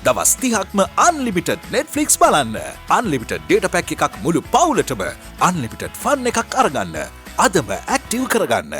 දවස් 30ක්ම unlimited Netflix බලන්න. unlimited data pack එකක් මුළු පවුලටම unlimited fun එකක් අරගන්න. අදම active කරගන්න.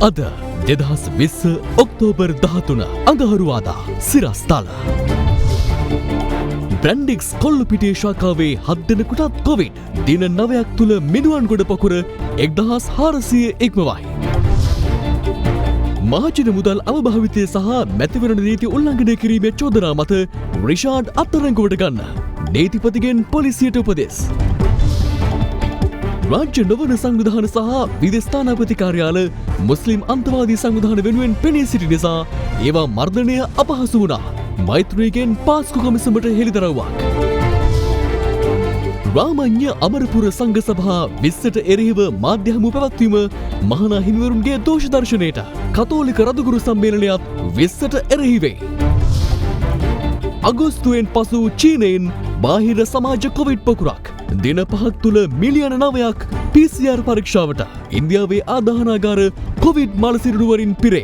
අද 2020 ඔක්තෝබර් 13 අඟහරුවාදා සිරස්තල බ්‍රැන්ඩික්ස් කොල්ලුපිටිය ශාඛාවේ 7 දෙනෙකුටත් කොවිඩ් දින 9ක් තුල මිනුවන්ගොඩ පොකුර 1400 ඉක්මවයි. මහජන මුදල් අවභාවිතය සහ මැතිවරණ නීති උල්ලංඝනය කිරීමේ චෝදනා මත රිෂාඩ් අත්අඩංගුවට ගන්න නීතිපතිගෙන් පොලිසියට උපදෙස්. රාජ්‍ය නොවන සංවිධාන සහ විදේශ ස්ථානාපති කාර්යාල මුස්ලිම් අන්තවාදී සංවිධාන වෙනුවෙන් පෙනී සිටි නිසා ඒවා මර්ධනය අපහසු වුණා. මෛත්‍රීගෙන් පාස්කු කොමිසමට හෙළිදරව්වක්. රාමඤ්ඤ අමරපුර සංඝ සභා 20ට එරෙහිව මාධ්‍ය හමු පැවැත්වීම මහා හිමිවරුන්ගේ දෝෂ දර්ශනයට කතෝලික රදුගුරු සම්මේලනයත් 20ට එරෙහි වේ. අගෝස්තුවෙන් පසු චීනයෙන් බාහිර සමාජ කොවිඩ් පොකුරක් දින 5ක් තුල මිලියන 9ක් PCR පරීක්ෂාවට ඉන්දියාවේ ආදාහනාගාර කොවිඩ් මලසිරුවරින් පිරේ.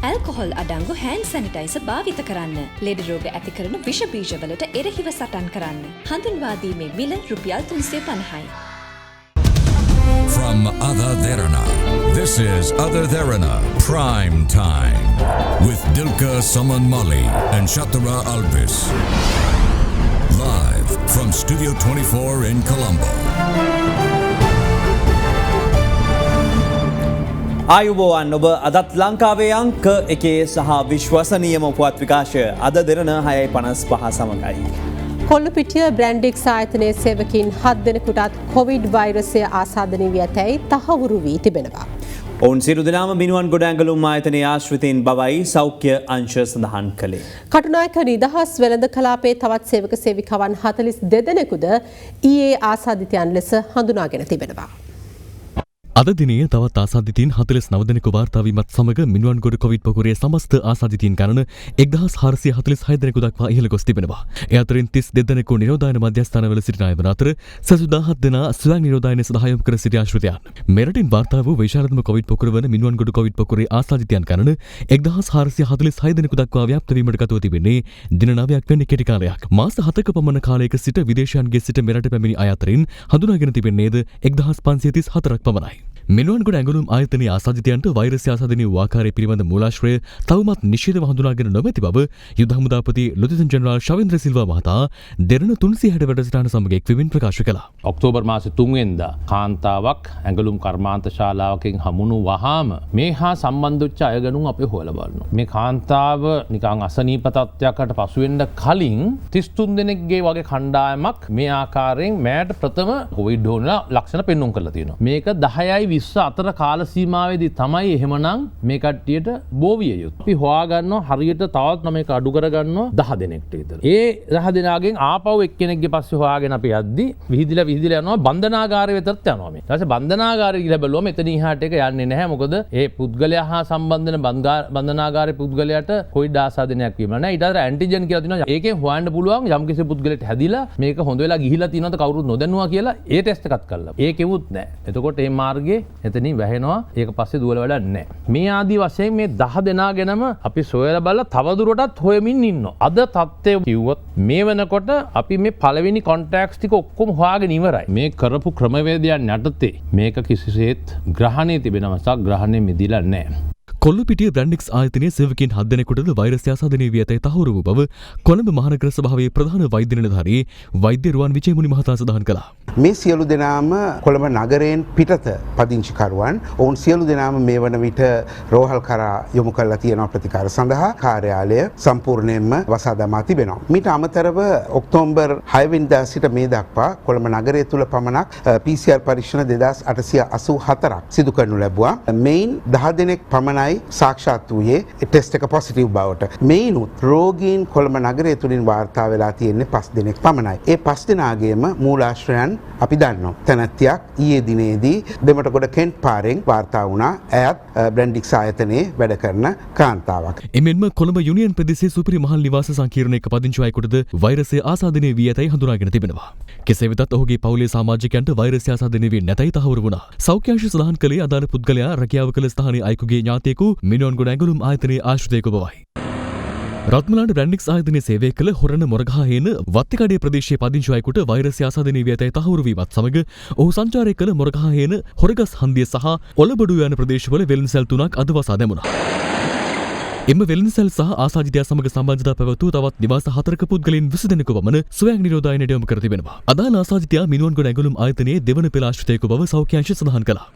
ඇල්කොහොල් අඩංගු හෑන්ඩ් සැනිටයිසර් භාවිත කරන්න. ලෙඩ රෝග ඇති කරන විෂ බීජවලට එරෙහිව සටන් කරන්න. හඳුන්වා දීමේ මිල රුපියල් 350යි. From Ada Derana, this is Ada Derana Prime Time with Dilka Saman Mali and Shatara Alvis. Live from Studio 24 in Colombo. ආයුබෝවන් ඔබ අදත් ලංකාවේ අංක එකේ සහ විශ්වසනීයම පුවත් විකාශය අද දෙරණ 6:55 සමගයි. කොල්ලුපිටිය බ්‍රැන්ඩික්ස් ආයතනයේ සේවකින් 7 දෙනෙකුටත් කොවිඩ් වෛරසය ආසාදනය වී ඇතැයි තහවුරු වී තිබෙනවා. ඔවුන් සියලු දෙනාම මිනුවන්ගොඩ ඇඟලුම් ආයතනයේ ආශ්‍රිතයින් බවයි සෞඛ්‍ය අංශ සඳහන් කළේ. කටුනායක නිදහස් වෙළඳ කලාපයේ තවත් සේවක සේවිකාවන් 42 දෙනෙකුද ඊයේ ආසාදිතයන් ලෙස හඳුනාගෙන තිබෙනවා. අද දිනේ තවත් ආසාදිතයින් 49 දෙනෙකු වාර්තා වීමත් සමග මිනුවන්ගොඩ කොවිඩ් පොකුරේ සමස්ත ආසාදිතයින් ගණන 1446 දෙනෙකු දක්වා ඉහළ ගොස් තිබෙනවා. ඒ අතරින් 32 දෙනෙකු නිරෝධායන මධ්‍යස්ථානවල සිටින අය වන අතර 77 දෙනා ස්වයං නිරෝධායන සඳහා යොමු කර සිටි ආශ්‍රිතයන්. මෙරටින් වාර්තා වූ විශාලතම කොවිඩ් පොකුර වන මිනුවන්ගොඩ කොවිඩ් පොකුරේ ආසාදිතයන් ගණන 1446 දෙනෙකු දක්වා ව්‍යාප්ත වීමට ගතව තිබෙන්නේ දින 9ක් වෙන කෙටි කාලයක්. මාස 7ක පමණ කාලයක සිට විදේශයන්ගේ සිට මෙරට පැමිණි අය අතරින් හඳුනාගෙන තිබෙන්නේද 1534ක් පමණයි. මිනුවන්ගොඩ ඇඟලුම් ආයතනයේ ආසාදිතයන්ට වෛරසය ආසාදනය වූ ආකාරය පිළිබඳ මූලාශ්‍රය තවමත් නිශ්චිතව හඳුනාගෙන නොමැති බව යුද හමුදාපති ලොතිසන් ජෙනරාල් ශවේන්ද්‍ර සිල්වා මහතා දෙරණ 360 වැඩසටහන සමග එක්වමින් ප්‍රකාශ කළා. ඔක්තෝබර් මාසේ 3 වෙනිදා කාන්තාවක් ඇඟලුම් කර්මාන්ත ශාලාවකින් හමුණු වහාම මේ හා සම්බන්ධ වෙච්ච අය ගණන් අපි හොයලා බලනවා. මේ කාන්තාව නිකන් අසනීප තත්ත්වයකට පසු වෙන්න කලින් 33 දෙනෙක්ගේ වගේ කණ්ඩායමක් මේ ආකාරයෙන් මෑට ප්‍රථම කොවිඩ් හොන ලක්ෂණ පෙන්වුම් කරලා තියෙනවා. මේක 10යි 20 අතර කාල සීමාවේදී තමයි එහෙමනම් මේ කට්ටියට බෝවිය යුතු. අපි හොයාගන්නවා හරියට තවත් නමයක අඩු කරගන්නවා 10 දෙනෙක්ට විතර. ඒ 10 දෙනාගෙන් ආපහු එක්කෙනෙක්ගේ පස්සේ හොයාගෙන අපි යද්දි විහිදිලා යනවා බන්ධනාගාරය වෙතට යනවා මේ. ඊට පස්සේ බන්ධනාගාරය ගිහලා බැලුවම එතන ඉහාට එක යන්නේ නැහැ. මොකද ඒ පුද්ගලයා හා සම්බන්ධ වෙන බන්ධනාගාරයේ පුද්ගලයාට කොවිඩ් ආසාදනයක් වීම නැහැ. ඊට අතර ඇන්ටිජන් කියලා තියෙනවා. ඒකෙන් හොයන්න පුළුවන් යම් කිසි පුද්ගලෙට හැදිලා මේක හොඳ වෙලා ගිහිලා තියෙනවද කවුරුත් නොදන්නවා කියලා ඒ ටෙස්ට් එකත් කළා. ඒකෙමුත් නැහැ. එතකොට මේ මාර්ගයේ එතනින් වැහෙනවා. ඒක පස්සේ දුවල වැඩක් නැහැ. මේ ආදි වශයෙන් මේ 10 දෙනා ගැනම අපි සොයලා බලලා තවදුරටත් හොයමින් ඉන්නවා. අද තත්ත්වය කිව්වොත් මේ වෙනකොට අපි මේ පළවෙනි කොන්ටැක්ට්ස් ටික ඔක්කොම හොයාගෙන ඉවරයි. මේ කරපු ක්‍රමවේදයන් යටතේ මේක කිසිසේත් ග්‍රහණයේ තිබෙන අවස්ථාවක් ග්‍රහණය මිදිලා නැහැ. කොල්ලුපිටිය බ්‍රැන්ඩික්ස් ආයතනයේ සේවකයන් 7 දෙනෙකුටද වෛරසය ආසාදනය වී ඇතැයි තහවුරු වූ බව කොළඹ මහනගර සභාවේ ප්‍රධාන වෛද්‍ය නිලධාරී වෛද්‍ය රුවන් විජේමුනි මහතා සඳහන් කළා. මේ සියලු දෙනාම කොළඹ නගරයෙන් පිටත පදිංචිකරුවන්. ඔවුන් සියලු දෙනාම මේ වන විට රෝහල් කරා යොමු කරලා තියෙන ප්‍රතිකාර සඳහා කාර්යාලය සම්පූර්ණයෙන්ම වසා දමා තිබෙනවා. මීට අමතරව ඔක්තෝබර් 6 වෙනිදා සිට මේ දක්වා කොළඹ නගරය තුල පමණක් PCR පරීක්ෂණ 2884ක් සිදු කරනු ලැබුවා. මෙයින් 10 දෙනෙක් පමණයි තමයි සාක්ෂාත් වූයේ ටෙස්ට් එක පොසිටිව් බවට. මේනොත් රෝගීන් කොළඹ නගරය තුලින් වාර්තා වෙලා තියෙන්නේ 5 දෙනෙක් පමණයි. ඒ 5 දෙනාගේම මූලාශ්‍රයන් අපි දන්නවා. තැනැත්තියක් ඊයේ දිනේදී දෙමටගොඩ කෙන්ට් පාරෙන් වාර්තා වුණා. ඇයත් බ්‍රැන්ඩික්ස් ආයතනයේ වැඩ කරන කාන්තාවක්. එමෙන්ම කොළඹ යුනියන් ප්‍රදේශයේ සුපිරි මහල් නිවාස සංකීර්ණයක පදිංචි අයෙකුටද වෛරසය ආසාදනය වී ඇතැයි හඳුනාගෙන තිබෙනවා. කෙසේ වෙතත් ඔහුගේ පවුලේ සමාජිකයන්ට වෛරසය ආසාදනය වී නැතැයි තහවුරු වුණා. සෞඛ්‍ය අංශ සඳහන් කළේ අදාළ පුද්ගලයා රැකියාව කළ ස්ථානයේ අයෙකුගේ ඥාතියෙකු මිනුවන්ගොඩ ඇඟලුම් ආයතනයේ ආශ්‍රිතයෙකු බවයි. රත්මලාන බ්‍රැන්ඩික්ස් ආයතනයේ සේවය කළ හොරණ මොරගහහේන වත්තිකඩේ ප්‍රදේශයේ පදිංචි අයෙකුට වෛරසය ආසාදනය වී ඇතැයි තහවුරු වීමත් සමග ඔහු සංචාරය කළ මොරගහහේන හොරගස් හන්දිය සහ ඔලබඩු යන ප්‍රදේශවල වෙළඳසැල් 3ක් අද වසා දැමුණා. එම වෙළඳසැල් සහ ආසාදිතයා සමග සම්බන්ධතා පැවතු තවත් නිවාස 4ක පුද්ගලයන් 20 දෙනෙකු පමණ ස්වයං නිරෝධායනයට යොමු කර තිබෙනවා. අදාළ ආසාදිතයා මිනුවන්ගොඩ ඇඟලුම් ආයතනයේ දෙවන පෙළ ආශ්‍රිතයෙකු බව සෞඛ්‍ය අංශය සඳහන් කළා.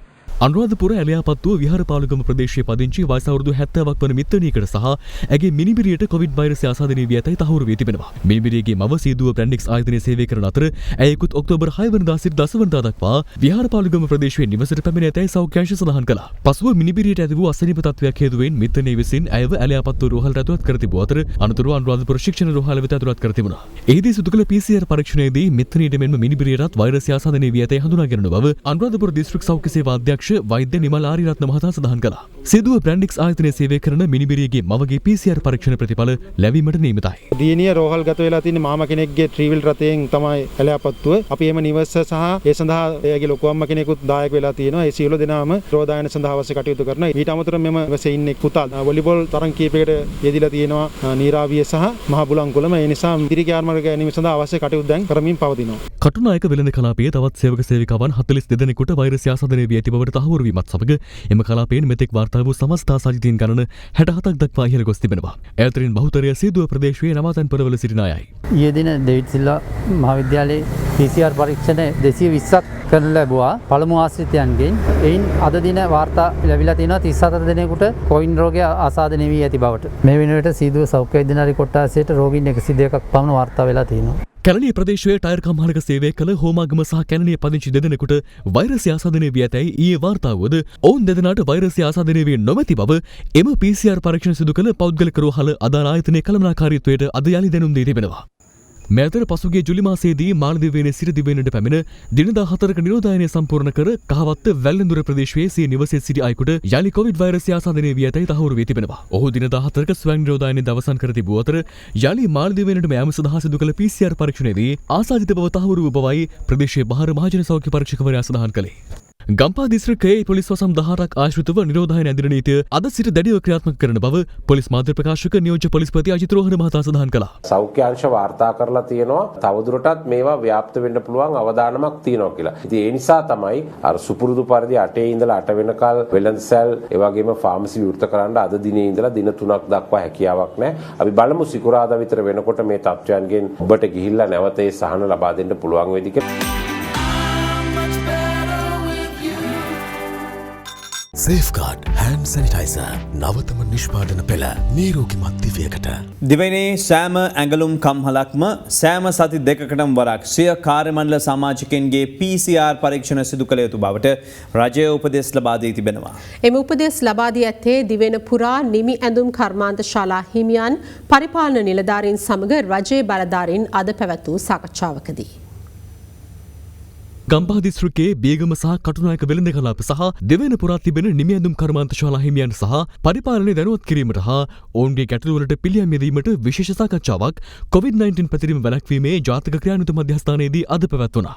අනුරාධපුර ඇලයාපත්තුව විහාරපාලුගම ප්‍රදේශයේ පදිංචි වයස අවුරුදු 70ක් වන මිත්තණියකට සහ ඇගේ මිනිබිරියට කොවිඩ් වෛරසය ආසාදනය වී ඇතැයි තහවුරු වී තිබෙනවා. මිනිබිරියගේ මව සීදුව බ්‍රැන්ඩික්ස් ආයතනයේ සේවය කරන අතර ඇයෙකුත් ඔක්තෝබර් 6 වෙනිදා සිට 10 වෙනිදා දක්වා විහාරපාලුගම ප්‍රදේශයේ නිවසට පැමිණ ඇතැයි සෞඛ්‍ය අංශය සඳහන් කළා. පසුව මිනිබිරියට ඇති වූ අසනීප තත්ත්වයක් හේතුවෙන් මිත්තණිය විසින් ඇයව ඇලයාපත්තුව රෝහලට ඇතුළත් කර තිබූ අතර අනතුරුව අනුරාධපුර ශික්ෂණ රෝහල වෙත ඇතුළත් කර තිබුණා. එහිදී සිදු කළ PCR පරීක්ෂණයේදී මිත්තණියට මෙන්ම මිනිබිරියටත් වෛරසය ආසාදනය වී ඇතැයි හඳුනාගෙන බව අනුරාධපුර දිස්ත්‍රික් සෞඛ්‍ය සේවා අධ්‍යක්ෂ වෛද්‍ය නිමල් ආරියරත්න මහතා සඳහන් කළා. සිදුව බ්‍රැන්ඩික්ස් ආයතනයේ සේවය කරන මිනිබිරියගේ මවගේ PCR පරීක්ෂණ ප්‍රතිඵල ලැබීමට නියමිතයි. දියණිය රෝහල්ගත වෙලා තියෙන මාමා කෙනෙක්ගේ ට්‍රීවිල් රථයෙන් තමයි ඇලයාපත්තුව. අපි එම නිවස සහ ඒ සඳහා එයාගේ ලොකු අම්මා කෙනෙකුත් දායක වෙලා තියෙනවා. ඒ සියලු දෙනාම රෝදායන සඳහා අවශ්‍ය කටයුතු කරනවා. ඊට අමතරව මෙම නිවසේ ඉන්නේ පුතා වොලිබෝල් තරඟ කීපයකට යෙදিলা තියෙනවා නීරාවිය සහ මහ බුලංගොළම. ඒ නිසා ඉදිරි ක්‍රියාමාර්ග ගැනීම සඳහා අවශ්‍ය කටයුතු දැන් කරමින් පවතිනවා. කටුනායක වෙළඳ කලාපයේ තවත් සේවක සේවිකාවන් 42 දෙනෙකුට වෛරසය ආසාදනය වී ඇති බවට තහවුරු වීමත් සමග එම කලාපයෙන් මෙතෙක් වාර්තා වූ සමස්ත ආසාදිතයින් ගණන 67ක් දක්වා ඉහළ ගොස් තිබෙනවා. ඒ අතරින් බහුතරය සීදුව ප්‍රදේශයේ නවාතැන්පළවල සිටින අයයි. ඊයේ දින ඩේවිඩ් සිල්වා මහාවිද්‍යාලයේ PCR පරීක්ෂණ 220ක් කරන ලැබුවා පළමු ආශ්‍රිතයන්ගෙන්. එයින් අද දින වාර්තා ලැබිලා තියෙනවා 34 දෙනෙකුට කොවිඩ් රෝගය ආසාදනය වී ඇති බවට. මේ වෙනුවට සීදුව සෞඛ්‍ය වෛද්‍යනාරි කොට්ටාසයට රෝගීන් 102ක් පමණ වාර්තා වෙලා තියෙනවා. කැලණිය ප්‍රදේශයේ ටයර් කම්හලක සේවය කළ හෝමාගම සහ කැලණිය පදිංචි දෙදෙනෙකුට වෛරසය ආසාදනය වී ඇතැයි ඊයේ වාර්තා වුවද ඔවුන් දෙදෙනාට වෛරසය ආසාදනය වී නොමැති බව එම PCR පරීක්ෂණ සිදු කළ පෞද්ගලික රෝහල අදාළ ආයතනයේ කළමනාකාරීත්වයට අද යලි දැනුම් දී තිබෙනවා. මේ අතර පසුගිය ජුලි මාසයේදී මාලදිවයිනේ සිට දිවයිනට පැමිණ දිනදා 4ක නිරෝධායනය සම්පූර්ණ කර කහවත්ත වැල්ලෙන්දුර ප්‍රදේශයේ සිය නිවසේ සිටි අයෙකුට යලි කොවිඩ් වෛරසය ආසාදනය වී ඇතැයි තහවුරු වී තිබෙනවා. ඔහු දිනදා 4ක ස්වයං නිරෝධායනය අවසන් කර තිබූ අතර යලි මාලදිවයිනට යාම සඳහා සිදු කළ PCR පරීක්ෂණයේදී ආසාදිත බව තහවුරු වූ බවයි ප්‍රදේශයේ බහර මහජන සෞඛ්‍ය පරීක්ෂකවරයා සඳහන් කළේ. ගම්පා දිස්ත්‍රික්කයේ පොලිස් වසම් 18ක් ආශ්‍රිතව නිරෝධායන ඇඳින නීතිය අද සිට දැඩිව ක්‍රියාත්මක කරන බව පොලිස් මාධ්‍ය ප්‍රකාශක නියෝජ්‍ය පොලිස්පති අජිත් රෝහණ මහතා සඳහන් කළා. සෞඛ්‍ය අංශ වාර්තා කරලා තියෙනවා තවදුරටත් මේවා ව්‍යාප්ත වෙන්න පුළුවන් අවදානමක් තියෙනවා කියලා. ඉතින් ඒ නිසා තමයි අර සුපුරුදු පරිදි 8 ඉඳලා 8 වෙනකල් වෙළඳසැල් ඒ වගේම ෆාමසි විවෘත කරන්න අද දිනේ ඉඳලා දින 3ක් දක්වා හැකියාවක් නැහැ. අපි බලමු සිකුරාදා විතර වෙනකොට මේ තත්ත්වයන්ගෙන් ඔබට ගිහිල්ලා නැවත ඒ සහන ලබා දෙන්න පුළුවන් වෙයිද කියලා. Safeguard hand sanitizer නවතම නිෂ්පාදන පෙළ නිරෝගිමත් දිවියකට. දිවයිනේ සෑම ඇඟලුම් කම්හලක්ම සෑම සති දෙකකටම වරක් සිය කාර්යමණ්ඩල සමාජිකයන්ගේ PCR පරීක්ෂණ සිදු කළ යුතු බවට රජය උපදෙස් ලබා දී තිබෙනවා. එම උපදෙස් ලබා දී ඇත්තේ දිවෙන පුරා නිමි ඇඳුම් කර්මාන්ත ශාලා හිමියන් පරිපාලන නිලධාරීන් සමග රජයේ බලධාරීන් අද පැවැත් වූ සාකච්ඡාවකදී. ගම්පහ දිස්ත්‍රික්කයේ බේගම සහ කටුනායක වෙළඳ කලාප සහ දෙවැන පුරා තිබෙන නිමි ඇඳුම් කර්මාන්ත ශාලා හිමියන් සහ පරිපාලනය දැනුවත් කිරීමට හා ඔවුන්ගේ ගැටලුවලට පිළියම් යෙදීමට විශේෂ සාකච්ඡාවක් COVID-19 පැතිරීම වැළැක්වීමේ ජාතික ක්‍රියාන්විත මධ්‍යස්ථානයේදී අද පැවැත්වුණා.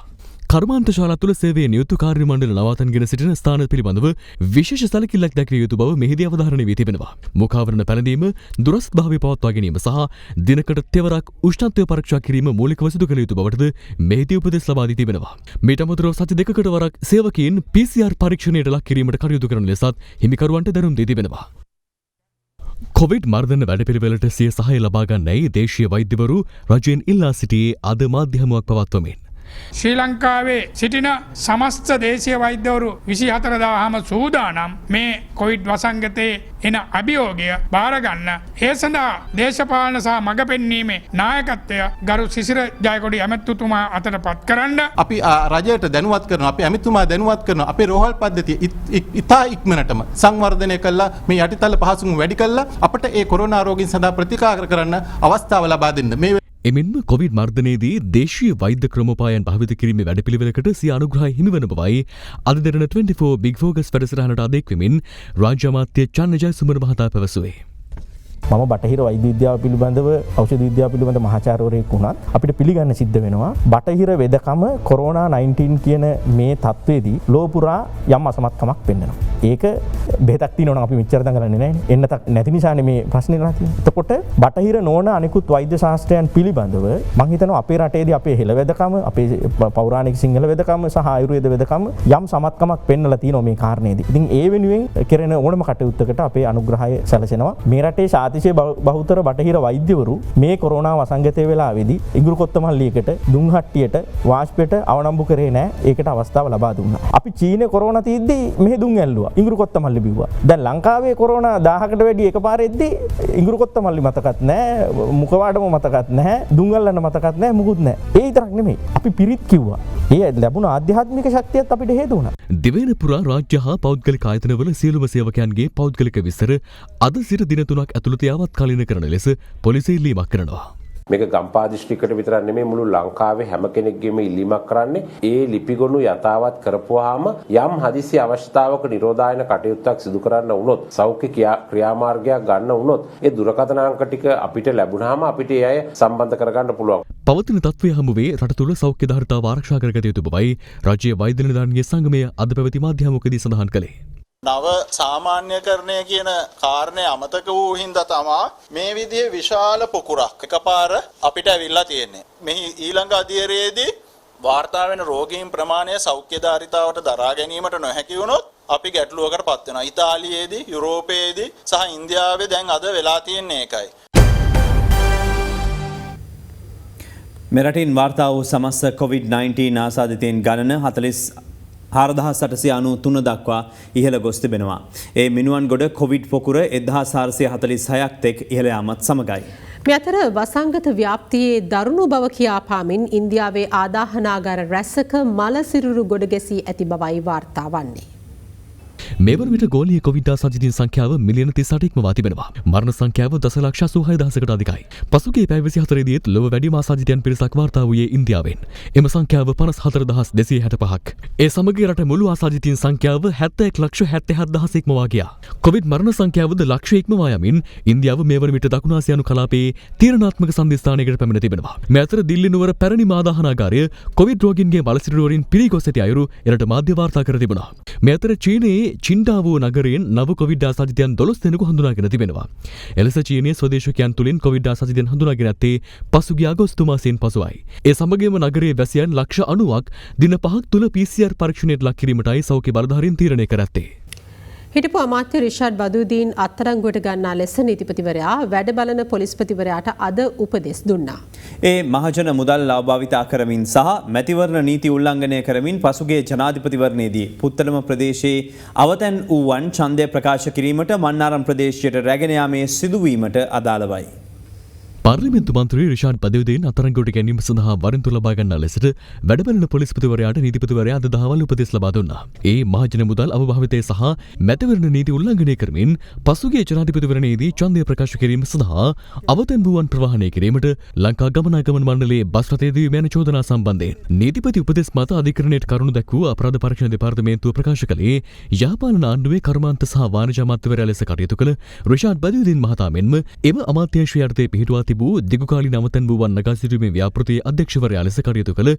කර්මාන්ත ශාලා තුළ සේවයේ නියුතු කාර්ය මණ්ඩල නවාතන්ගෙන සිටින ස්ථාන පිළිබඳව විශේෂ සැලකිල්ලක් දැක්විය යුතු බව මෙහිදී අවධාරණය වී තිබෙනවා. මුඛාවරණ පැළඳීම, දුරස්ථ භාවය පවත්වා ගැනීම සහ දිනකට තෙවරක් උෂ්ණත්වය පරීක්ෂා කිරීම මූලිකව සිදු කළ යුතු බවටද මෙහිදී උපදෙස් ලබා දී තිබෙනවා. මීට අමතරව සති දෙකකට වරක් සේවකයන් PCR පරීක්ෂණයට ලක් කිරීමට කටයුතු කරන ලෙසත් හිමිකරුවන්ට දැනුම් දී තිබෙනවා. කොවිඩ් මර්ධන වැඩපිළිවෙලට සිය සහාය ලබා ගන්නයි දේශීය වෛද්‍යවරු රජයෙන් ඉල්ලා සිටියේ අද මාධ්‍ය හමුවක් පවත්වමින්. ශ්‍රී ලංකාවේ සිටින සමස්ත දේශීය වෛද්‍යවරු 24000ම සූදානම් මේ කොවිඩ් වසංගතයේ එන අභියෝගය බාරගන්න. ඒ සඳහා දේශපාලන සහ මඟ පෙන්වීමේ නායකත්වය ගරු සිසිර ජයකොඩි ඇමතිතුමා අතට පත් කරන්න. අපි රජයට දැනුවත් කරනවා, අපි ඇමතිතුමා දැනුවත් කරනවා. අපේ රෝහල් පද්ධතිය ඉතා ඉක්මනටම සංවර්ධනය කළා, මේ යටිතල පහසුකම් වැඩි කළා අපට ඒ කොරෝනා රෝගීන් සඳහා ප්‍රතිකාර කරන්න අවස්ථාව ලබා දෙන්න. මේ එමෙන්ම කොවිඩ් මර්ධනයේදී දේශීය වෛද්‍ය ක්‍රමෝපායන් භාවිත කිරීමේ වැඩපිළිවෙලකට සිය අනුග්‍රහය හිමිවන බවයි අද දෙරණ 24 බිග් ෆෝකස් වැඩසටහනට අධෙක්වෙමින් රාජ්‍ය අමාත්‍ය චන්න ජයසුමන මහතා පැවසුවේ. මම බටහිර වෛද්‍ය විද්‍යාව පිළිබඳව ඖෂධ විද්‍යාව පිළිබඳ මහාචාර්යවරයෙක් වුණත් අපිට පිළිගන්න සිද්ධ වෙනවා බටහිර වෙදකම කොරෝනා 19 කියන මේ තත්ත්වයේදී ලෝපුරා යම් අසමත්කමක් පෙන්වනවා. ඒක බෙහෙතක් තියෙනවා නම් අපි මෙච්චර දඟලන්නේ නැහැ. එන්නතක් නැති නිසානේ මේ ප්‍රශ්නේ කරලා තියෙන්නේ. එතකොට බටහිර නොවන අනිකුත් වෛද්‍ය ශාස්ත්‍රයන් පිළිබඳව මම හිතනවා අපේ රටේදී අපේ හෙළ වෙදකම, අපේ පෞරාණික සිංහල වෙදකම සහ ආයුර්වේද වෙදකම යම් සමත්කමක් පෙන්වලා තියෙනවා මේ කාරණේදී. ඉතින් ඒ වෙනුවෙන් කෙරෙන ඕනම කටයුත්තකට අපේ අනුග්‍රහය සැලසෙනවා. මේ රටේ අතිශය බහුතර බටහිර වෛද්‍යවරු මේ කොරෝනා වසංගතය වෙලාවේදී ඉඟුරු කොත්තමල්ලියකට, දුම්හට්ටියට, වාෂ්පයට අවනම්බු කරේ නැහැ. ඒකට අවස්ථාව ලබා දුන්නා. අපි චීනේ කොරෝනා තීද්දී මෙහෙ දුම් ඇල්ලුවා. ඉඟුරු කොත්තමල්ලි බිව්වා. දැන් ලංකාවේ කොරෝනා 1000කට වැඩි එකපාරෙද්දී ඉඟුරු කොත්තමල්ලි මතකත් නැහැ, මුඛවාඩම මතකත් නැහැ, දුම් ඇල්ලන්න මතකත් නැහැ, මුකුත් නැහැ. ඒ විතරක් නෙමෙයි. අපි පිරිත් කිව්වා. ඒ ලැබුණ ආධ්‍යාත්මික ශක්තියත් අපිට හේතු වුණා. දිවයින පුරා රාජ්‍ය හා පෞද්ගලික ආයතනවල සියලුම සේවකයන්ගේ පෞද්ගලික විස්තර අද සිට දින 3ක් ඇතුළත යාවත්කාලීන කරන ලෙස පොලිසිය ඉල්ලීමක් කරනවා. මේක ගම්පා දිස්ත්‍රික්කයට විතරක් නෙමෙයි මුළු ලංකාවේ හැම කෙනෙක්ගේම ඉල්ලීමක් කරන්නේ ඒ ලිපිගොනු යථාවත් කරපුවාම යම් හදිසි අවශ්‍යතාවක නිරෝධායන කටයුත්තක් සිදු කරන්න වුණොත් සෞඛ්‍ය ක්‍රියාමාර්ගයක් ගන්න වුණොත් ඒ දුරකථන අංක ටික අපිට ලැබුණාම අපිට ඒ අය සම්බන්ධ කරගන්න පුළුවන්. පවතින තත්ත්වය හමුවේ රට තුළ සෞඛ්‍ය ධාරිතාව ආරක්ෂා කරගත යුතු බවයි රාජ්‍ය වෛද්‍ය නිලධාරීන්ගේ සංගමය අද පැවති මාධ්‍යමුඛදී සඳහන් කළේ. නව සාමාන්‍යකරණය කියන කාරණය අමතක වූ හින්දා තමා මේ විදිහේ විශාල පොකුරක් එකපාර අපිට ඇවිල්ලා තියෙන්නේ. මෙහි ඊළඟ අධීරයේදී වාර්තා වෙන රෝගීන් ප්‍රමාණය සෞඛ්‍ය ධාරිතාවට දරා ගැනීමට නොහැකි වුණොත් අපි ගැටලුවකට පත් වෙනවා. ඉතාලියේදී, යුරෝපයේදී සහ ඉන්දියාවේ දැන් අද වෙලා තියෙන්නේ ඒකයි. මෙරටින් වාර්තා වූ සමස්ත COVID-19 ආසාදිතයින් ගණන 4893 දක්වා ඉහළ ගොස් තිබෙනවා. ඒ මිනුවන්ගොඩ කොවිඩ් පොකුර 1446ක් තෙක් ඉහළ යාමත් සමගයි. මේ අතර වසංගත ව්‍යාප්තියේ දරුණු බව කියා පාමින් ඉන්දියාවේ ආදාහනාගාර රැසක මල සිරුරු ගොඩ ගැසී ඇති බවයි වාර්තා වන්නේ. මෙවර විට ගෝලීය කොවිඩ් ආසාදිතයින් සංඛ්‍යාව මිලියන 38 ඉක්මවා තිබෙනවා. මරණ සංඛ්‍යාව 10,86,000කට අධිකයි. පසුගිය පැය 24 දීත් ලොව වැඩිම ආසාදිතයන් පිරිසක් වාර්තා වූයේ ඉන්දියාවෙන්. එම සංඛ්‍යාව 54,265ක්. ඒ සමග රට මුළු ආසාදිතයින් සංඛ්‍යාව 71,77,000 ඉක්මවා ගියා. කොවිඩ් මරණ සංඛ්‍යාවද ලක්ෂ ඉක්මවා යමින් ඉන්දියාව මෙවර විට දකුණු ආසියානු කලාපයේ තීරණාත්මක සන්ධිස්ථානයකට පැමිණ තිබෙනවා. මේ අතර දිල්ලි නුවර පැරණි ආදාහනාගාරය කොවිඩ් රෝගීන්ගේ මලසිරුරු වලින් පිරී ගොස් ඇති අයුරු එරට මාධ්‍ය වාර්තා කර තිබුණා. මේ අතර චීනයේ චින්ඩාවෝ නගරයෙන් නව කොවිඩ් ආසාදිතයන් 12 දෙනෙකු හඳුනාගෙන තිබෙනවා. එලෙස චීනයේ ස්වදේශිකයන් තුලින් කොවිඩ් ආසාදිතයන් හඳුනාගෙන ඇත්තේ පසුගිය අගෝස්තු මාසයෙන් පසුයි. ඒ සමගින්ම නගරයේ වැසියන් ලක්ෂ 90ක් දින 5ක් තුල PCR පරීක්ෂණයට ලක් කිරීමටයි සෞඛ්‍ය බලධාරීන් තීරණය කර ඇත්තේ. හිටපු අමාත්‍ය රිෂාඩ් බදුදීන් අත්අඩංගුවට ගන්නා ලෙස නීතිපතිවරයා වැඩ බලන පොලිස්පතිවරයාට අද උපදෙස් දුන්නා. ඒ මහජන මුදල් ලාභාවිතා කරමින් සහ මැතිවරණ නීති උල්ලංඝනය කරමින් පසුගිය ජනාධිපතිවරණයේදී පුත්තලම ප්‍රදේශයේ අවතැන් වූවන් ඡන්දය ප්‍රකාශ කිරීමට මන්නාරම් ප්‍රදේශයට රැගෙන යාමේ සිදුවීමට අදාළවයි. පාර්ලිමේන්තු මන්ත්‍රී රිෂාඩ් බදෙව්දීන් අත්අඩංගුවට ගැනීම සඳහා වරින්තු ලබා ගන්නා ලෙසට වැඩබලන පොලිස්පතිවරයාට නීතිපතිවරයා අද දහවල් උපදෙස් ලබා දුන්නා. ඒ මහජන මුදල් අවභාවිතය සහ මැතිවරණ නීති උල්ලංඝනය කරමින් පසුගිය ජනාධිපතිවරණයේදී ඡන්දය ප්‍රකාශ කිරීම සඳහා අවතැන් වූවන් ප්‍රවාහනය කිරීමට ලංකා ගමනාගමන මණ්ඩලයේ බස් රථය දිවීම යන චෝදනා සම්බන්ධයෙන් නීතිපති උපදෙස් මත අධිකරණයට කරුණු දැක්වූ අපරාධ පරීක්ෂණ දෙපාර්තමේන්තුව ප්‍රකාශ කළේ යහපාලන ආණ්ඩුවේ කර්මාන්ත සහ වාණිජ අමාත්‍යවරයා ලෙස කටයුතු කළ රිෂාඩ් බදෙව්දීන් මහතා මෙන්ම එම අමාත්‍යාංශය යටතේ පිහිටුවා දිගුකාලීන අවතැන් වූවන් නගා සිටුමේ ව්‍යාපෘතියේ අධ්‍යක්ෂවරයා ලෙස කටයුතු කළ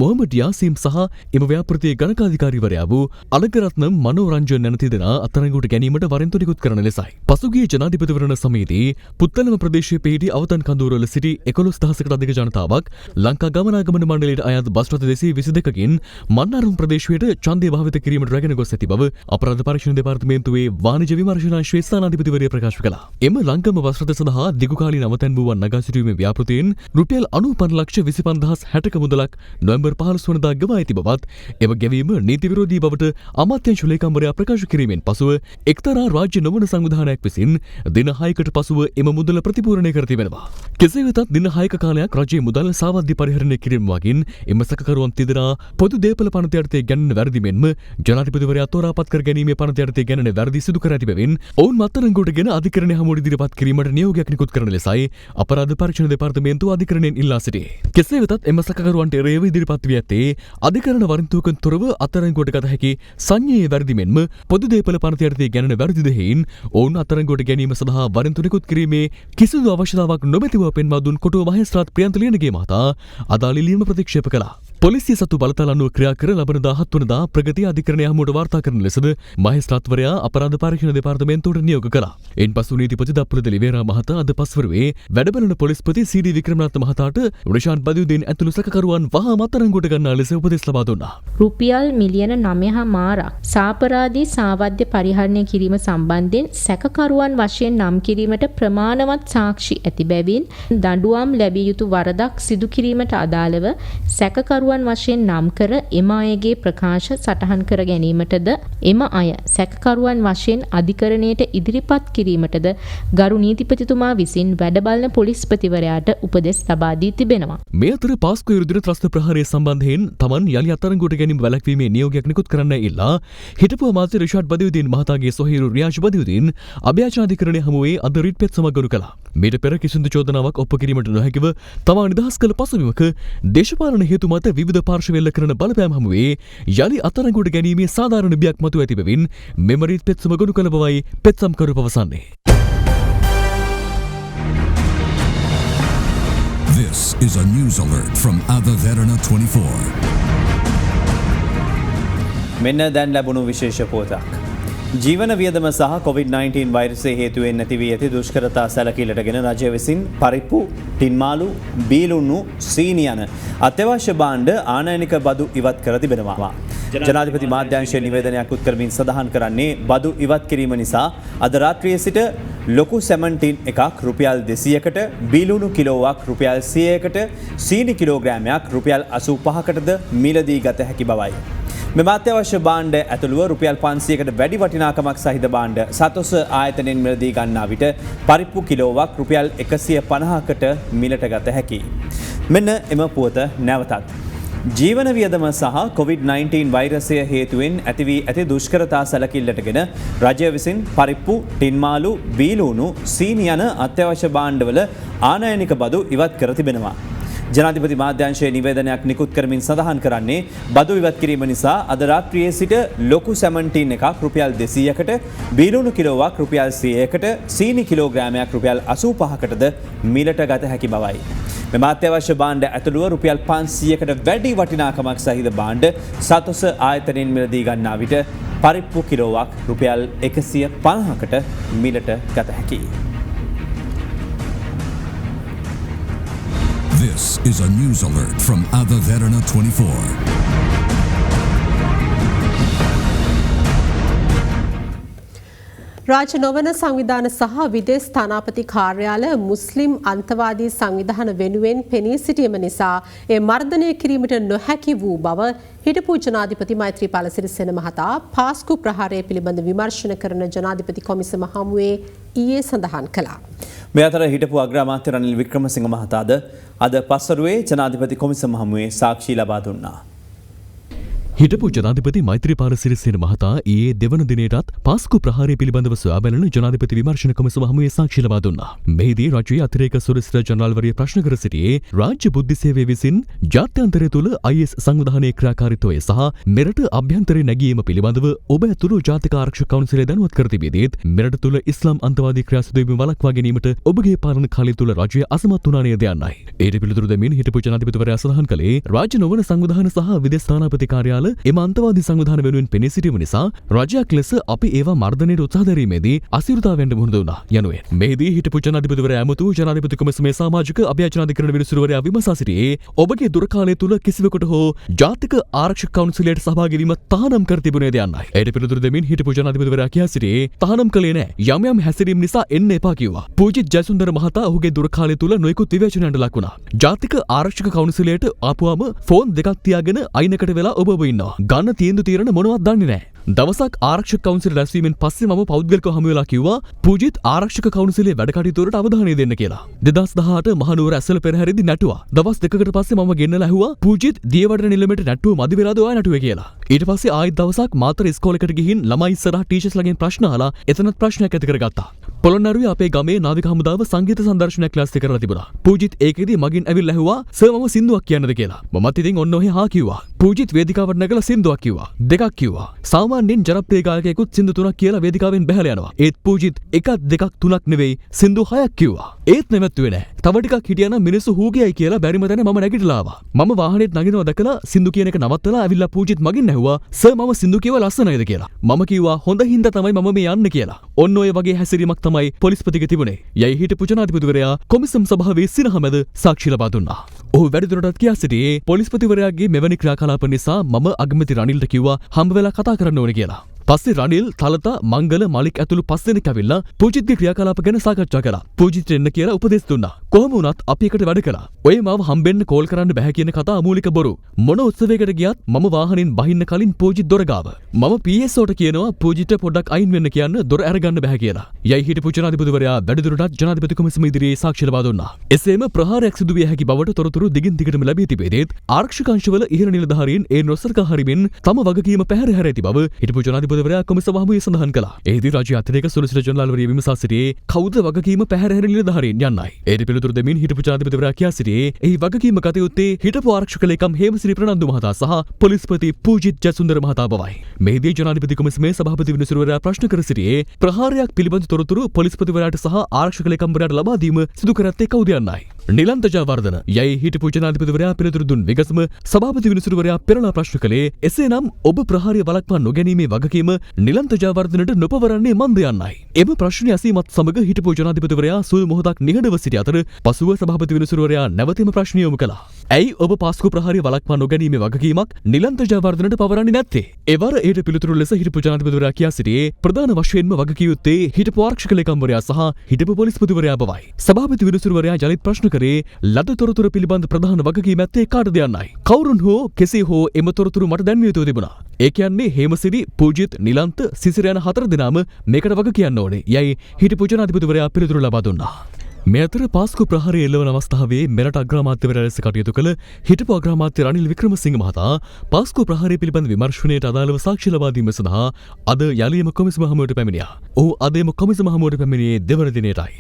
මොහමඩ් යාසීම් සහ එම ව්‍යාපෘතියේ ගණකාධිකාරීවරයා වූ අලකරත්නම් මනෝරංජන් නැමැති දෙනා අත්අඩංගුවට ගැනීමට වරින්තු නිකුත් කරන ලෙසයි. පසුගිය ජනාධිපතිවරණ සමයේදී පුත්තලම ප්‍රදේශයේ පිහිටි අවතැන් කඳවුරවල සිටි 11,000කට අධික ජනතාවක් ලංකා ගමනාගමන මණ්ඩලයට අයත් බස් රථ 222කින් මන්නාරම් ප්‍රදේශයට ඡන්දය භාවිත කිරීමට රැගෙන ගොස් ඇති බව අපරාධ පරීක්ෂණ දෙපාර්තමේන්තුවේ වාණිජ විමර්ශනාංශයේ ස්ථානාධිපතිවරයා ප්‍රකාශ කළා. එම ලංකම බස් රථ සඳහා දිගුකාලීන අවතැන් වූවන් ගුවන් නගා සිටුවීමේ ව්‍යාපෘතියෙන් රුපියල් 95,25,60ක මුදලක් නොවැම්බර් 15 වනදා ගෙවා ඇති බවත් එම ගෙවීම නීති විරෝධී බවට අමාත්‍යාංශ ලේකම්වරයා ප්‍රකාශ කිරීමෙන් පසුව එක්තරා රාජ්‍ය නොවන සංවිධානයක් විසින් දින 6කට පසුව එම මුදල ප්‍රතිපූර්ණය කර තිබෙනවා. කෙසේ වෙතත් දින 6ක කාලයක් රජයේ මුදල් සාවද්‍ය පරිහරණය කිරීම වගින් එම සැකකරුවන් තිදෙනා පොදු දේපල පනත යටතේ ගැනෙන වැරදි මෙන්ම ජනාධිපතිවරයා තෝරාපත් කර ගැනීමේ පනත යටතේ ගැනෙන වැරදි සිදු කර ඇති බැවින් ඔවුන් මත්තරංගුවටගෙන අධිකරණය හමුවට ඉදිරිපත් කිරීමට නියෝගයක් නිකුත් කරන ලෙසයි අපරාධ පරීක්ෂණ දෙපාර්තමේන්තුව අධිකරණයෙන් ඉල්ලා සිටියේ. කෙසේ වෙතත් එම සැකකරුවන්ට එරෙහිව ඉදිරිපත් වී ඇත්තේ අධිකරණ වරින්තුවකින් තොරව අත්අඩංගුවට ගත හැකි සංඥේය වැරදි මෙන්ම පොදු දේපල පනත යටතේ ගැනෙන වැරදි දෙහින් ඔවුන් අත්අඩංගුවට ගැනීම සඳහා වරින්තු නිකුත් කිරීමේ කිසිදු අවශ්‍යතාවක් නොමැතිව පෙන්වා දුන් කොටුව මහේස්ත්‍රාත් ප්‍රියන්ත ලියනගේ මහතා අදාළ ඉල්ලීම ප්‍රතික්ෂේප කළා. පොලිසිය සතු බලතල අනුව ක්‍රියා කර ලබන 17 වනදා ප්‍රගති අධිකරණය හමුවට වාර්තා කරන ලෙසද මහේස්ත්‍රාත්වරයා අපරාධ පරීක්ෂණ දෙපාර්තමේන්තුවට නියෝග කළා. ඉන්පසු නීතිපති දප්පුරද ලිවේරා මහතා අද පස්වරුවේ වැඩබලන පොලිස්පති සී.ඩී. වික්‍රමරත්න මහතාට රිෂාන් බදියුදීන් ඇතුළු සැකකරුවන් වහාම අත්අඩංගුවට ගන්නා ලෙස උපදෙස් ලබා දුන්නා. රුපියල් මිලියන 9.5ක් සාපරාධී සාවද්‍ය පරිහරණය කිරීම සම්බන්ධයෙන් සැකකරුවන් වශයෙන් නම් කිරීමට ප්‍රමාණවත් සාක්ෂි ඇති බැවින් දඬුවම් ලැබිය යුතු වරදක් සිදු කිරීමට අදාළව සැකකරුවන් වශයෙන් නම් කර එම අයගේ ප්‍රකාශ සටහන් කර ගැනීමටද එම අය සැකකරුවන් වශයෙන් අධිකරණයට ඉදිරිපත් කිරීමටද ගරු නීතිපතිතුමා විසින් වැඩබලන පොලිස්පතිවරයාට උපදෙස් ලබා දී තිබෙනවා. මේ අතර පාස්කු විරුද්ධ ත්‍රස්ත ප්‍රහාරය සම්බන්ධයෙන් තමන් යලි අත්අඩංගුවට ගැනීම වැළැක්වීමේ නියෝගයක් නිකුත් කරන්න ඉල්ලා හිටපු අමාත්‍ය රිෂාඩ් බදියුදීන් මහතාගේ සොහොයුරු රියාෂ් බදියුදීන් අභ්‍යාචාධිකරණය හමුවේ අද රිට්පෙත් සමගනු කළා. මීට පෙර කිසිදු චෝදනාවක් ඔප්පු කිරීමට නොහැකිව තමා නිදහස් කළ පසුබිමක දේශපාලන හේතු මත විවිධ පාර්ශ්ව එල්ල කරන බලපෑම් හමුවේ යලි අත්අඩංගුවට ගැනීමේ සාධාරණ බියක් මතුව ඇති බැවින් මෙම රිට්පෙත් සමගනු කළ බවයි පෙත්සම්කරු පවසන්නේ. This is a news alert from Ada Verana 24. මෙන්න දැන් ලැබුණු විශේෂ පුවතක්. ජීවන වියදම සහ COVID-19 වෛරසය හේතුවෙන් නැති වී ඇති දුෂ්කරතා සැලකිල්ලටගෙන රජය විසින් පරිප්පු, ටින්මාලු, බීලුණු, සීනි යන අත්‍යවශ්‍ය භාණ්ඩ ආනයනික බදු ඉවත් කර තිබෙනවා. ජනාධිපති මාධ්‍යාංශය නිවේදනයක් උත් කරමින් සඳහන් කරන්නේ බදු ඉවත් කිරීම නිසා අද රාත්‍රියේ සිට ලොකු සැමන් ටින් එකක් රුපියල් 200කට, බීලුණු කිලෝවක් රුපියල් 100කට, සීනි කිලෝග්‍රෑමයක් රුපියල් 85කටද මිලදී ගත හැකි බවයි. මෙම අත්‍යවශ්‍ය භාණ්ඩ ඇතුළුව රුපියල් 500කට වැඩි වටිනාකමක් සහිත භාණ්ඩ සතොස ආයතනයෙන් මිලදී ගන්නා විට පරිප්පු කිලෝවක් රුපියල් 150කට මිලට ගත හැකියි. මෙන්න එම පුවත නැවතත්. ජීවන වියදම සහ COVID-19 වෛරසය හේතුවෙන් ඇති වී ඇති දුෂ්කරතා සැලකිල්ලටගෙන රජය විසින් පරිප්පු, ටින්මාලු, බීලුණු, සීනි යන අත්‍යවශ්‍ය භාණ්ඩවල ආනයනික බදු ඉවත් කර තිබෙනවා. ජනාධිපති මාධ්‍යාංශයේ නිවේදනයක් නිකුත් කරමින් සඳහන් කරන්නේ බදු ඉවත් කිරීම නිසා අද රාත්‍රියේ සිට ලොකු සැමන් ටින් එකක් රුපියල් 200කට, බීලුණු කිලෝවක් රුපියල් 100කට, සීනි කිලෝග්‍රෑමයක් රුපියල් 85කටද මිලට ගත හැකි බවයි. මෙම අත්‍යවශ්‍ය භාණ්ඩ ඇතුළුව රුපියල් 500කට වැඩි වටිනාකමක් සහිත භාණ්ඩ සතොස ආයතනයෙන් මිලදී ගන්නා විට පරිප්පු කිලෝවක් රුපියල් 150කට මිලට ගත හැකියි. This is a news alert from Ada Verana 24. රාජ නොවන සංවිධාන සහ විදේශ තානාපති කාර්යාල මුස්ලිම් අන්තවාදී සංවිධාන වෙනුවෙන් පෙනී සිටීම නිසා ඒ මර්ධනය කිරීමට නොහැකි වූ බව හිටපු ජනාධිපති මෛත්‍රීපාල සිරිසේන මහතා පාස්කු ප්‍රහාරය පිළිබඳ විමර්ශන කරන ජනාධිපති කොමිසම හමුවේ ඊයේ සඳහන් කළා. මේ අතර හිටපු අග්‍රාමාත්‍ය රනිල් වික්‍රමසිංහ මහතාද අද පස්වරුවේ ජනාධිපති කොමිසම හමුවේ සාක්ෂි ලබා දුන්නා. හිටපු ජනාධිපති මෛත්‍රීපාල සිරිසේන මහතා ඊයේ දෙවන දිනයටත් පාස්කු ප්‍රහාරය පිළිබඳව සොයා බලන ජනාධිපති විමර්ශන කොමිසම හමුවේ සාක්ෂි ලබා දුන්නා. මෙහිදී රජයේ අතිරේක සොලිසිටර් ජනරාල්වරිය ප්‍රශ්න කර සිටියේ රාජ්‍ය බුද්ධි සේවය විසින් ජාත්‍යන්තරය තුළ IS සංවිධානයේ ක්‍රියාකාරීත්වය සහ මෙරට අභ්‍යන්තරේ නැගීම පිළිබඳව ඔබ ඇතුළු ජාතික ආරක්ෂක කවුන්සිලය දැනුවත් කර තිබේදීත් මෙරට තුළ ඉස්ලාම් අන්තවාදී ක්‍රියා සිදුවීම වළක්වා ගැනීමට ඔබගේ පාලන කාලය තුළ රජය අසමත් වුණා නේද යන්නයි. ඊට පිළිතුරු දෙමින් හිටපු ජනාධිපතිවරයා සඳහන් කළේ රාජ්‍ය නොවන සංවිධාන සහ විදේශ තානාපති කාර්යාල කාල එම අන්තවාදී සංවිධාන වෙනුවෙන් පෙනී සිටීම නිසා රජයක් ලෙස අපි ඒවා මර්ධනයට උත්සාහ දැරීමේදී අසිරිතාවයන්ට මුහුණ දුන්නා යනුවෙන්. මෙහිදී හිටපු ජනාධිපතිවරයා ඇමතු ජනාධිපති කොමිසමේ සමාජික අභ්‍යචනාධිකරණ විනිසුරුවරයා විමසා සිටියේ ඔබගේ දුර කාලය තුල කිසිවෙකුට හෝ ජාතික ආරක්ෂක කවුන්සිලයට සහභාගී වීම තහනම් කර තිබුණේද යන්නයි. එයට පිළිතුරු දෙමින් හිටපු ජනාධිපතිවරයා කියා සිටියේ තහනම් කළේ නැහැ. යම් යම් හැසිරීම් නිසා එන්න එපා කිව්වා. පූජිත් ජයසුන්දර මහතා ඔහුගේ දුර කාලය තුල නොයෙකුත් විවේචනයන්ට ලක් වුණා. ජාතික ආරක්ෂක කවුන්සිලයට ආපුවාම ෆෝන් දෙකක් තියාගෙන අයිනකට වෙලා ඔබ ඉන්නවා. ගන්න තීරණ මොනවත් දන්නේ නැහැ. දවසක් ආරක්ෂක කවුන්සිල රැස්වීමෙන් පස්සේ මම පෞද්ගලිකව හමු වෙලා කිව්වා පූජිත් ආරක්ෂක කවුන්සිලේ වැඩ කටයුතු වලට අවධානය දෙන්න කියලා. 2018 මහනුවර ඇසළ පෙරහැරදී නැටුවා. දවස් දෙකකට පස්සේ මම ගෙන්නලා ඇහුවා පූජිත් දියවඩන නිලමේට නැටුව මදි වෙලාද ඔයා නැටුවේ කියලා. ඊට පස්සේ ආයෙත් දවසක් මාතර ඉස්කෝලේකට ගිහින් ළමයි ඉස්සරහ ටීචර්ස් ළගෙන් ප්‍රශ්න අහලා එතනත් ප්‍රශ්නයක් ඇති කරගත්තා. පොළොන්නරුවේ අපේ ගමේ නාවික හමුදාව සංගීත සංදර්ශනයක් ක්ලාස් කරලා තිබුණා. පූජිත් ඒකෙදී මගින් ඇවිල්ලා ඇහුවා සර් මම සින්දුවක් කියන්නද කියලා. මමත් ඉතින් ඔන්න ඔහේ හා කිව්වා. පූජිත් වේදිකාවට නැගලා සින්දුවක් කිව්වා. දෙකක් කිව්වා. සාමාන්‍යයෙන් ජනප්‍රිය ගායකයෙකුත් සින්දු 3ක් කියලා වේදිකාවෙන් බැහැලා යනවා. ඒත් පූජිත් එකක් දෙකක් තුනක් නෙවෙයි සින්දු 6ක් කිව්වා. ඒත් නැවැත්තුවේ නැහැ. තව ටිකක් හිටියනම් මිනිස්සු හූ ගියයි කියලා බැරිම තැන මම නැගිටලා ආවා. මම වාහනේට නගිනවා දැකලා සින්දු කියන එක නවත්තලා ඇවිල්ලා පූජිත් මගින් ඇහුවා සර් මම සින්දු කියව ලස්සනයිද කියලා. මම කිව්වා හොඳ හින්දා තමයි මම මේ යන්නේ කියලා. ඔන්න ඔය වගේ හැසිරීමක් තමයි පොලිස්පතිගේ තිබුණේ. යයි හිටපු ජනාධිපතිවරයා කොමිසම් සභාවේ සිනහ මැද සාක්ෂි ලබා දුන්නා. ඔහු වැඩිදුරටත් කියා සිටියේ පොලිස්පතිවරයාගේ මෙවැනි ක්‍රියාකලාප නිසා මම අගමැති රනිල්ට කිව්වා හම්බ වෙලා කතා කරන්න ඕනේ කියලා. පස්සේ රනිල් තලතා මංගල මලික් ඇතුළු 5 දෙනෙක් ඇවිල්ලා පූජිත්ගේ ක්‍රියාකලාප ගැන සාකච්ඡා කළා. පූජිත් එන්න කියලා උපදෙස් දුන්නා. කොහොම වුණත් අපි එකට වැඩ කළා. ඔය මාව හම්බෙන්න කෝල් කරන්න බෑ කියන කතා අමූලික බොරු. මොන උත්සවයකට ගියත් මම වාහනෙන් බහින්න කලින් පූජිත් දොර ගාව. මම PSO ට කියනවා පූජිත්ට පොඩ්ඩක් අයින් වෙන්න කියන්න දොර අරගන්න බෑ කියලා. යයි හිටපු ජනාධිපතිවරයා වැඩිදුරටත් ජනාධිපති කොමිසම ඉදිරියේ සාක්ෂි ලබා දුන්නා. එසේම ප්‍රහාරයක් සිදු විය හැකි බවට තොරතුරු දිගින් දිගටම ලැබී තිබේදීත් ආරක්ෂක අංශවල ඉහළ නිලධාරීන් ඒ නොසලකා හරිමින් තම වගකීම පැහැර හැර ඇති බව හිටපු ජනාධිපතිවරයා කොමිසම සඳහන් කළා. එහිදී රාජ්‍ය අතිරේක සොලිසිටර් ජනරාල්වරිය විමසා සිටියේ කවුද වගකීම පැහැර හැර නිලධාරීන් යන්නයි. ඒට පිළිතුරු දෙමින් හිටපු ජනාධිපතිවරයා කියා සිටියේ එහි වගකීම ගත යුත්තේ හිටපු ආරක්ෂක ලේකම් හේමසිරි ප්‍රනන්දු මහතා සහ පොලිස්පති පූජිත් ජයසුන්දර මහතා බවයි. මෙහිදී ජනාධිපති කොමිසමේ සභාපති විනිසුරුවරයා ප්‍රශ්න කර සිටියේ ප්‍රහාරයක් පිළිබඳ තොරතුරු පොලිස්පතිවරයාට සහ ආරක්ෂක ලේකම්වරයාට ලබා දීම සිදු කර ඇත්තේ කවුද යන්නයි. නිලන්ත ජයවර්ධන යයි හිටපු ජනාධිපතිවරයා පිළිතුරු දුන් විගසම සභාපති විනිසුරුවරයා පෙරලා ප්‍රශ්න කළේ එසේනම් ඔබ ප්‍රහාරය වළක්වා නොගැනීමේ වගකීම නිලන්ත ජයවර්ධනට නොපවරන්නේ මන්ද යන්නයි. එම ප්‍රශ්නය ඇසීමත් සමග හිටපු ජනාධිපතිවරයා සුළු මොහොතක් නිහඬව සිටි අතර පසුව සභාපති විනිසුරුවරයා නැවතීම ප්‍රශ්නය යොමු කළා. ඇයි ඔබ පාස්කු ප්‍රහාරය වළක්වා නොගැනීමේ වගකීමක් නිලන්ත ජයවර්ධනට පවරන්නේ නැත්තේ? එවර ඊට පිළිතුරු ලෙස හිටපු ජනාධිපතිවරයා කියා සිටියේ ප්‍රධාන වශයෙන්ම වගකිය යුත්තේ හිටපු ආරක්ෂක ලේකම්වරයා සහ හිටපු පොලිස්පතිවරයා බවයි. සභාපති විනිසුරුවරයා ජලිත් ප්‍රශ්න කරේ ලද තොරතුරු පිළිබඳ ප්‍රධාන වගකීම ඇත්තේ කාටද යන්නයි. කවුරුන් හෝ කෙසේ හෝ එම තොරතුරු මට දැන්විය යුතු තිබුණා. ඒ කියන්නේ හේමසිරි පූජිත් නිලන්ත සිසිර යන 4 දෙනාම මේකට වග කියන්න ඕනේ. යයි හිටපු ජනාධිපතිවරයා පිළිතුරු ලබා දුන්නා. මේ අතර පාස්කු ප්‍රහාරය එල්ලවන අවස්ථාවේ මෙරට අග්‍රාමාත්‍යවරයා ලෙස කටයුතු කළ හිටපු අග්‍රාමාත්‍ය රනිල් වික්‍රමසිංහ මහතා පාස්කු ප්‍රහාරය පිළිබඳ විමර්ශනයට අදාළව සාක්ෂි ලබා දීම සඳහා අද යලියම කොමිසම හමුවට පැමිණියා. ඔහු අද එම කොමිසම හමුවට පැමිණියේ දෙවන දිනයටයි.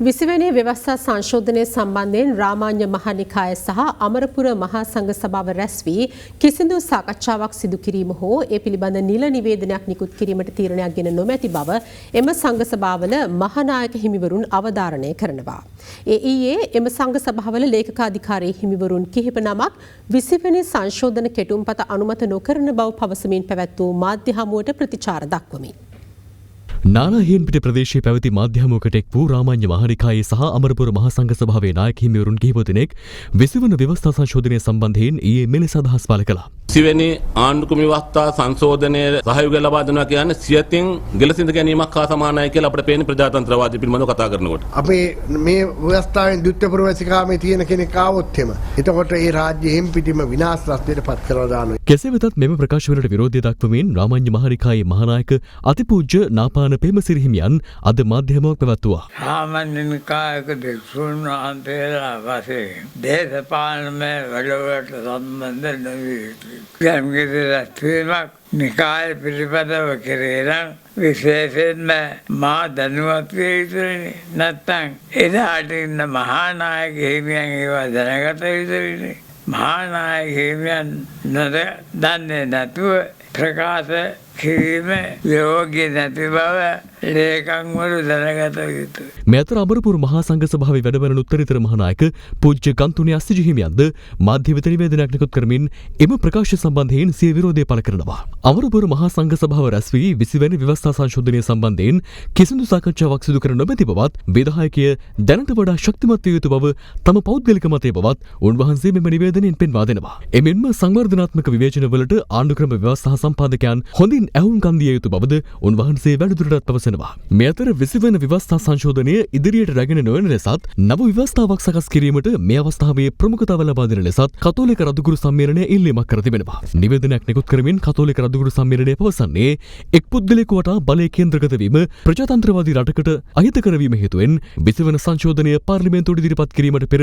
20 වෙනි ව්‍යවස්ථා සංශෝධනය සම්බන්ධයෙන් රාමාන්‍ය මහනිකාය සහ අමරපුර මහා සංඝ සභාව රැස් වී කිසිදු සාකච්ඡාවක් සිදු කිරීම හෝ ඒ පිළිබඳ නිල නිවේදනයක් නිකුත් කිරීමට තීරණයක් ගෙන නොමැති බව එම සංඝ සභාවල මහානායක හිමිවරුන් අවධාරණය කරනවා. ඊයේ එම සංඝ සභාවල ලේකකාධිකාරී හිමිවරුන් කිහිප නමක් 20 වෙනි සංශෝධන කෙටුම්පත අනුමත නොකරන බව පවසමින් පැවැත් වූ මාධ්‍ය හමුවට ප්‍රතිචාර දක්වමින් නානාහින්පිට ප්‍රදේශයේ පැවති මාධ්‍ය හමුවකට එක් වූ රාමාන්‍ය මහනිකායේ සහ අමරපුර මහා සංඝ සභාවේ නායක හිමිවරුන් කිහිප දෙනෙක් 20 වන ව්‍යවස්ථා සංශෝධනය සම්බන්ධයෙන් ඊයේ මෙලෙස අදහස් පළ කළා. 20 වෙනි ආණ්ඩුක්‍රම ව්‍යවස්ථා සංශෝධනයේ සහයෝගය ලබා දෙනවා කියන්නේ සියතින් ගෙලසින්ද ගැනීමක් හා සමානයි කියලා අපිට පේන ප්‍රජාතන්ත්‍රවාදී පිළිබඳව කතා කරනකොට. අපි මේ ව්‍යවස්ථාවෙන් ද්විත්ව පුරවැසිකාමේ තියෙන කෙනෙක් ආවොත් එම එතකොට ඒ රාජ්‍ය හිම්පිටිම විනාශ රස්තියට පත් කරලා දානවා. කෙසේ වෙතත් මෙම ප්‍රකාශවලට විරෝධය දක්වමින් රාමාන්‍ය මහනිකායේ මහානායක අතිපූජ්‍ය නාපාන පේමසිරි හිමියන් අද මාධ්‍ය හමුවක් පැවැත්වුවා. රාමාන්‍ය නිකායක දෙවිසුන් වහන්සේලා වශයෙන් දේශපාලනමය වැඩවලට සම්බන්ධ නොවිය යුතුයි. යම්කිසි රැස්වීමක් නිකාය පිළිබඳව කෙරේ නම් විශේෂයෙන්ම මා දැනුවත් විය යුතුයි. නැත්නම් එදාට ඉන්න මහානායක හිමියන් ඒවා දැනගත යුතුයි. මහානායක හිමියන් දන්නේ නැතුව ප්‍රකාශ කිරීම යෝග්‍ය නැති බව ලේකම්වරු දැනගත යුතුයි. මේ අතර අමරපුර මහා සංඝ සභාවේ වැඩවලන උත්තරීතර මහානායක පූජ්‍ය ගන්තුනි අස්සිජි හිමියන්ද මාධ්‍යවිත නිවේදනයක් නිකුත් කරමින් එම ප්‍රකාශ සම්බන්ධයෙන් සිය විරෝධය පළ කරනවා. අමරපුර මහා සංඝ සභාව රැස් වී 20 වැනි ව්‍යවස්ථා සංශෝධනය සම්බන්ධයෙන් කිසිදු සාකච්ඡාවක් සිදු කර නොමැති බවත් විධායකය දැනට වඩා ශක්තිමත් විය යුතු බව තම පෞද්ගලික මතය බවත් උන්වහන්සේ මෙම නිවේදනයෙන් පෙන්වා දෙනවා. එමෙන්ම සංවර්ධනාත්මක විවේචනවලට ආණ්ඩුක්‍රම ව්‍යවස්ථා සම්පාදකයන් හොඳින් ඇහුම්කන් දිය යුතු බවද උන්වහන්සේ වැඩිදුරටත් පවසනවා. මේ අතර 20 වන ව්‍යවස්ථා සංශෝධනය ඉදිරියට රැගෙන නොයන ලෙසත් නව ව්‍යවස්ථාවක් සකස් කිරීමට මේ අවස්ථාවේ ප්‍රමුඛතාව ලබා දෙන ලෙසත් කතෝලික රදුගුරු සම්මේලනය ඉල්ලීමක් කර තිබෙනවා. නිවේදනයක් නිකුත් කරමින් කතෝලික රදුගුරු සම්මේලනය පවසන්නේ එක් පුද්ගලයෙකු වටා බලය කේන්ද්‍රගත වීම ප්‍රජාතන්ත්‍රවාදී රටකට අහිත කරවීම හේතුවෙන් 20 වන සංශෝධනය පාර්ලිමේන්තුවට ඉදිරිපත් කිරීමට පෙර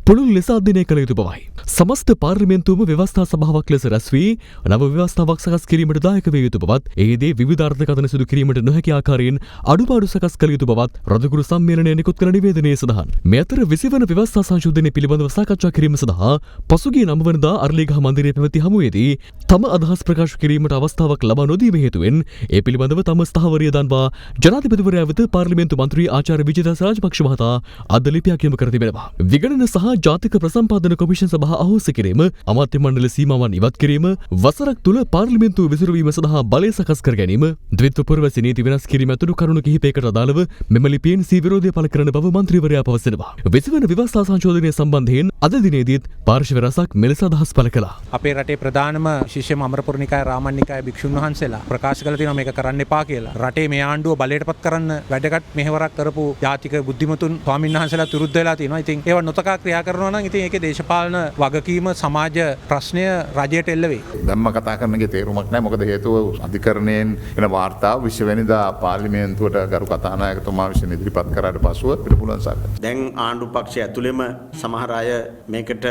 පුළුල් ලෙස අධ්‍යයනය කළ යුතු බවයි. සමස්ත පාර්ලිමේන්තුවම ව්‍යවස්ථා සභාවක් ලෙස රැස් වී නව ව්‍යවස්ථාවක් සකස් කිරීමට දායක විය යුතු බවත් එහිදී විවිධ අර්ථකථන සිදු කිරීමට නොහැකි ආකාරයෙන් අඩුපාඩු සකස් කළ යුතු බවත් රදුගුරු සම්මේලනය නිකුත් කළ නිවේදනයේ සඳහන්. මේ අතර 20 වන ව්‍යවස්ථා සංශෝධනය පිළිබඳව සාකච්ඡා කිරීම සඳහා පසුගිය 9 වනදා අරලිගහ මන්දිරයේ පැවති හමුවේදී තම අදහස් ප්‍රකාශ කිරීමට අවස්ථාවක් ලබා නොදීම හේතුවෙන් ඒ පිළිබඳව තම ස්ථාවරය දන්වා ජනාධිපතිවරයා වෙත පාර්ලිමේන්තු මන්ත්‍රී ආචාර්ය විජේදාස රාජපක්ෂ මහතා අද ලිපියක් යොමු කර තිබෙනවා. විගණන සහ ජාතික ප්‍රසම්පාදන කොමිෂන් සභා අහෝසි කිරීම, අමාත්‍ය මණ්ඩල සීමාවන් ඉවත් කිරීම, වසරක් තුළ පාර්ලිමේන්තුව විසිරුවීම සඳහා බලය සකස් කර ගැනීම, ද්විත්ව පුරවැසි නීති වෙනස් කිරීම ඇතුළු කරුණු කිහිපයකට අදාළව මෙම ලිපියෙන් සී විරෝධය පළ කරන බව මන්ත්‍රීවරයා පවසනවා. 20 වන ව්‍යවස්ථා සංශෝධනය සම්බන්ධයෙන් අද දිනේදීත් පාර්ශ්ව රසක් මෙලෙස අදහස් පළ කළා. අපේ රටේ ප්‍රධානම ශිෂ්‍ය අමරපුර නිකාය රාමන්නිකාය භික්ෂුන් වහන්සේලා ප්‍රකාශ කළ තියෙනවා මේක කරන්න එපා කියලා. රටේ මේ ආණ්ඩුව බලයටපත් කරන්න වැඩගත් මෙහෙවරක් කරපු ජාතික බුද්ධිමතුන් ස්වාමීන් වහන්සේලා විරුද්ධ වෙලා තියෙනවා. ඉතින් ඒව නොතකා ක්‍රියා කරනවා නම් ඉතින් ඒකේ දේශපාලන වගකීම සමාජ ප්‍රශ්නය රජයට එල්ල වෙයි. ධම්ම කතා කරන්නගේ තේරුමක් නැහැ. මොකද හේතුව අධිකරණයෙන් එන වාර්තාව 20 වෙනිදා පාර්ලිමේන්තුවට ගරු කතානායකතුමා විසින් ඉදිරිපත් කරාට පසුව පිට පුළුවන් සාකච්ඡා. දැන් ආණ්ඩු පක්ෂය ඇතුළෙම සමහර අය මේකට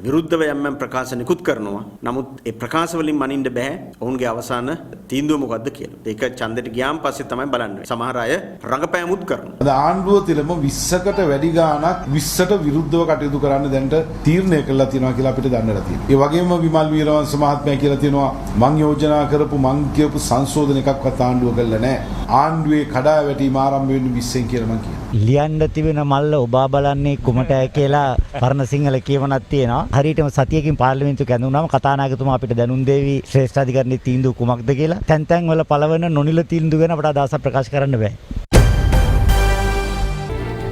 විරුද්ධව යම් ප්‍රකාශ නිකුත් කරනවා. නමුත් ඒ ප්‍රකාශ වලින් මනින්න බෑ. ඔවුන්ගේ අවසාන තීන්දුව මොකද්ද කියලා. ඒක ඡන්දෙට ගියාම පස්සේ තමයි බලන්නේ. සමහර අය රඟපෑමුත් කරනවා. අද ආණ්ඩුව තුළම 20කට වැඩි ගාණක් 20ට විරුද්ධව කටයුතු කරන්න දැන්ට තීරණය කළා තියෙනවා කියලා අපිට දන්නලා තියෙනවා. ඒ වගේම විමල් වීරවංශ මහත්මයා කියලා තියෙනවා මං යෝජනා කරපු මං කියපු සංශෝධන එකක්වත් ආණ්ඩුව කළා නැහැ. ආණ්ඩුවේ කඩා වැටීම ආරම්භ වෙන්නේ 20න් කියලා මං කියනවා. ලියන්න තිබෙන මල්ල ඔබා බලන්නේ කුමටයි කියලා පරණ සිංහල කියවනක් තියෙනවා. හරියටම සතියකින් පාර්ලිමේන්තුව කැඳුනම කතානායකතුමා අපිට දැනුම් දෙවි ශ්‍රේෂ්ඨ අධිකරණයේ තීන්දුව කුමක්ද කියලා. තැන් තැන් වල පළවෙන නොනිල තීන්දුව ගැන අපට අදහසක් ප්‍රකාශ කරන්න බෑ.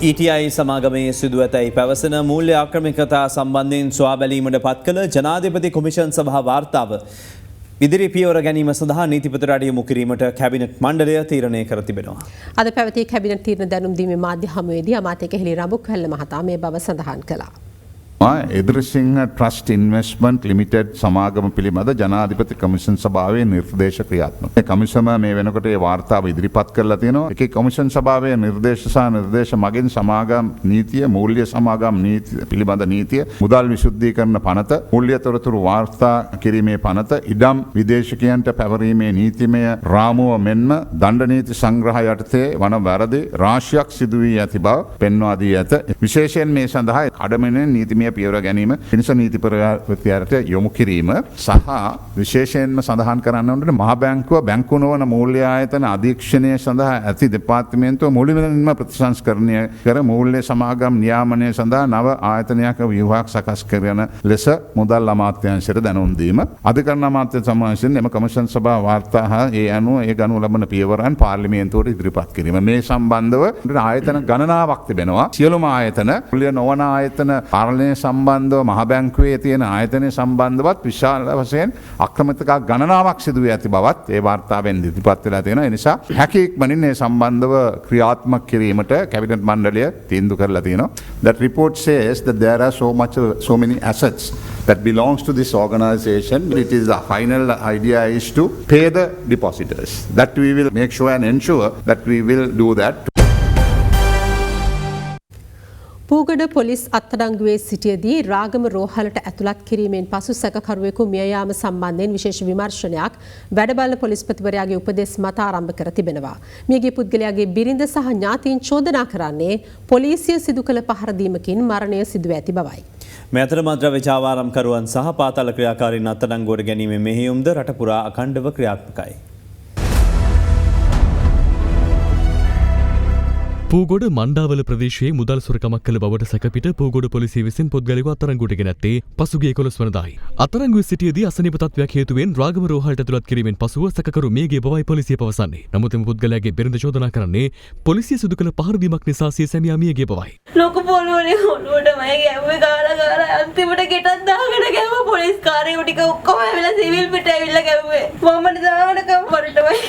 ETI සමාගමේ සිදු ඇතැයි පැවසන මූල්‍ය ආක්‍රමිකතා සම්බන්ධයෙන් සොයා බැලීමට පත් කළ ජනාධිපති කොමිෂන් සභා වාර්තාව ඉදිරි පියවර ගැනීම සඳහා නීතිපතිවරයාට යොමු කිරීමට කැබිනට් මණ්ඩලය තීරණය කර තිබෙනවා. අද පැවති කැබිනට් තීරණ දැනුම් දීමේ මාධ්‍ය හමුවේදී අමාත්‍ය කෙහෙලි රඹුක්වැල්ල මහතා මේ බව සඳහන් කළා. එදිරිසිංහ ට්‍රස්ට් ඉන්වෙස්ට්මන්ට් ලිමිටඩ් සමාගම පිළිබඳ ජනාධිපති කොමිෂන් සභාවේ නිර්දේශ ක්‍රියාත්මක. මේ කොමිසම මේ වෙනකොට ඒ වාර්තාව ඉදිරිපත් කරලා තියෙනවා. ඒකේ කොමිෂන් සභාවේ නිර්දේශ සහ නිර්දේශ මගින් සමාගම් නීතිය, මූල්‍ය සමාගම් නීතිය පිළිබඳ නීතිය, මුදල් විසුද්ධීකරණ පනත, මූල්‍ය තොරතුරු වාර්තා කිරීමේ පනත, ඉඩම් විදේශිකයන්ට පැවරීමේ නීතිමය රාමුව මෙන්ම දණ්ඩ නීති සංග්‍රහය යටතේ වන වැරදි රාශියක් සිදු වී ඇති බව පෙන්වා දී ඇත. විශේෂයෙන් මේ සඳහා කඩමෙනෙන් නීතිමය පියවර ගැනීම පිණිස නීතිපතිවරයාට යොමු කිරීම සහ විශේෂයෙන්ම සඳහන් කරන්න ඕනේ මහ බැංකුව බැංකු නොවන මූල්‍ය ආයතන අධීක්ෂණය සඳහා ඇති දෙපාර්තමේන්තුව මුලින්ම ප්‍රතිසංස්කරණය කර මූල්‍ය සමාගම් නියාමනය සඳහා නව ආයතනයක ව්‍යුහයක් සකස් කරන ලෙස මුදල් අමාත්‍යාංශයට දැනුම් දීම. අධිකරණ අමාත්‍ය සමාජයෙන් එම කොමිෂන් සභා වාර්තා හා ඒ අනුව ඒ ගනු ලබන පියවරන් පාර්ලිමේන්තුවට ඉදිරිපත් කිරීම. මේ සම්බන්ධව ආයතන ගණනාවක් තිබෙනවා. සියලුම ආයතන මූල්‍ය නොවන ආයතන පාලනය සම්බන්ධව මහ බැංකුවේ තියෙන ආයතනය සම්බන්ධවත් විශාල වශයෙන් අක්‍රමිකතා ගණනාවක් සිදු වී ඇති බවත් ඒ වාර්තාවෙන් ඉදිරිපත් වෙලා තියෙනවා. ඒ නිසා හැකි ඉක්මනින් මේ සම්බන්ධව ක්‍රියාත්මක කිරීමට කැබිනට් මණ්ඩලය තීන්දුව කරලා තියෙනවා. That report says that there are so many assets that belongs to this organization. It is the final idea is to pay the depositors. That we will make sure and ensure that we will do that. පූගඩ police අත්අඩංගුවේ සිටියදී රාගම රෝහලට ඇතුළත් කිරීමෙන් පසු සැකකරුවෙකු මිය යාම සම්බන්ධයෙන් විශේෂ විමර්ශනයක් වැඩබලන පොලිස්පතිවරයාගේ උපදෙස් මත ආරම්භ කර තිබෙනවා. මියගිය පුද්ගලයාගේ බිරිඳ සහ ඥාතීන් චෝදනා කරන්නේ පොලිසිය සිදු කළ පහර දීමකින් මරණය සිදුව ඇති බවයි. මේ අතර මද්‍රව්‍ය ජාවාරම්කරුවන් සහ පාතාල ක්‍රියාකාරීන් අත්අඩංගුවට ගැනීමේ මෙහෙයුම්ද රට පුරා අඛණ්ඩව ක්‍රියාත්මකයි. පූගොඩ මණ්ඩාවල ප්‍රදේශයේ මුදල් සොරකමක් කළ බවට සැකපිට පූගොඩ පොලිසිය විසින් පුද්ගලයෙකු අත්අඩංගුවට ගෙන ඇත්තේ පසුගිය 11 වනදායි. අත්අඩංගුවේ සිටියේදී අසනීප තත්ත්වයක් හේතුවෙන් රාගම රෝහලට ඇතුළත් කිරීමෙන් පසුව සැකකරු මියගිය බවයි පොලිසිය පවසන්නේ. නමුත් එම පුද්ගලයාගේ බිරිඳ චෝදනා කරන්නේ පොලිසිය සිදු කළ පහර දීමක් නිසා සිය සැමියා මියගිය බවයි. ලොකු පොළොවේ ඔළුවට මම ගැව්වේ ගාලා අන්තිමට ගෙටක් දාගෙන ගැව්වා පොලිස් කාර්යෝ ටික ඔක්කොම ඇවිල්ලා සිවිල් පිට ඇවිල්ලා ගැව්වේ. මම දානකම් වලටමයි.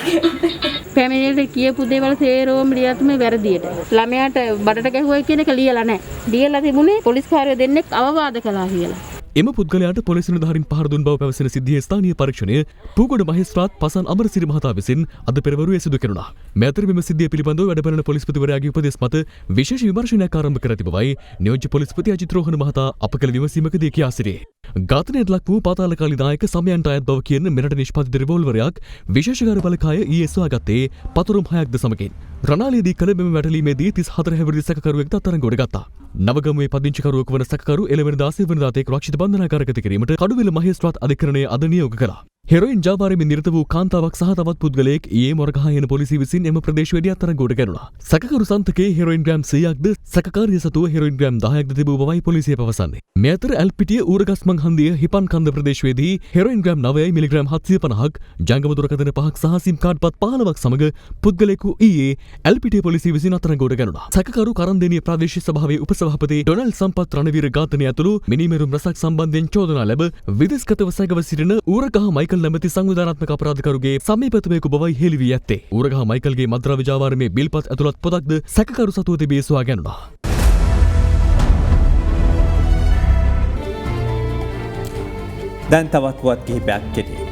පැමිණිල්ලට කියපු දේවල් සේරෝම ලියත් මේ වැරදියට. ළමයාට බඩට ගැහුවයි කියන එක ලියලා නැහැ. ලියලා තිබුණේ පොලිස් කාර්යය දෙන්නෙක් අවවාද කළා කියලා. එම පුද්ගලයාට පොලිස් නිලධාරීන් පහර දුන් බව පැවසෙන සිද්ධියේ ස්ථානීය පරීක්ෂණය පූගොඩ මහේස්ත්‍රාත් පසන් අමරසිරි මහතා විසින් අද පෙරවරුවේ සිදු කෙරුණා. මේ අතර මෙම සිද්ධිය පිළිබඳව වැඩබලන පොලිස්පතිවරයාගේ උපදෙස් මත විශේෂ විමර්ශනයක් ආරම්භ කර තිබවයි නියෝජ්‍ය පොලිස්පති අජිත් රෝහණ මහතා අප කළ විමසීමකදී කියා සිටියේ. ඝාතනයට ලක් වූ පාතාලකාලී නායක සමයන්ට අයත් බව කියන මෙරට නිෂ්පාදිත රිවෝල්වරයක් විශේෂකාර බලකාය ඊයේ සොයාගත්තේ පතුරුම් 6ක්ද සමගින්. රණාලේදී කළ මෙම වැටලීමේදී 34 හැවිරිදි සැකකරුවෙක්ද අත්අඩංගුවට ගත්තා. නවගමුවේ පදිංචිකරුවෙකු වන සැකකරු 11 වෙනිදා 10 වෙනිදා තෙක් රක්ෂිත බන්ධනාගාරගත කිරීමට කඩුවෙල මහේස්ත්‍රාත් අධිකරණය අද නියෝග කළා. හෙරොයින් ජාවාරයෙන් නිරත වූ කාන්තාවක් සහ තවත් පුද්ගලයෙක් ඊයේ මොරගහ යන පොලිසිය විසින් එම ප්‍රදේශවේදී අත්අඩංගුවට ගැනුණා. සැකකරු සන්තකයේ හෙරොයින් ග්‍රෑම් 100ක්ද සැකකාරිය සතුව හෙරොයින් ග්‍රෑම් 10ක්ද තිබූ බවයි පොලිසිය පවසන්නේ. මේ අතර ඇල්පිටිය ඌරගස්මන් හන්දිය හිපන් කන්ද ප්‍රදේශවේදී හෙරොයින් ග්‍රෑම් 9යි මිලිග්‍රෑම් 750ක් ජංගම දුරකථන 5ක් සහ සිම් කාඩ් පත් 15ක් සමග පුද්ගලයෙකු ඊයේ ඇල්පිටිය පොලිසිය විසින් අත්අඩංගුවට ගැනුණා. සැකකරු කරන්දේනිය ප්‍රාදේශීය සභාවේ උපසභාපති ඩොනල්ඩ් සම්පත් රණවීර ඝාතනය ඇතුළු මිනීමෙරුම් රසක් සම්බන්ධයෙන් චෝදනා ලැබ විදේශගතව සැකව සිටින ඌරගහ මයිකල් නැමැති සංවිධානාත්මක අපරාධකරුගේ සමීපතමයෙකු බවයි හෙළි වී ඇත්තේ. ඌරගහ මයිකල්ගේ මද්‍රව්‍ය ජාවාරමේ බිල්පත් ඇතුළත් පොතක්ද සැකකරු සතුව තිබී සොයා ගැනුණා. දැන් තවත් පුවත් කිහිපයක් කෙටි.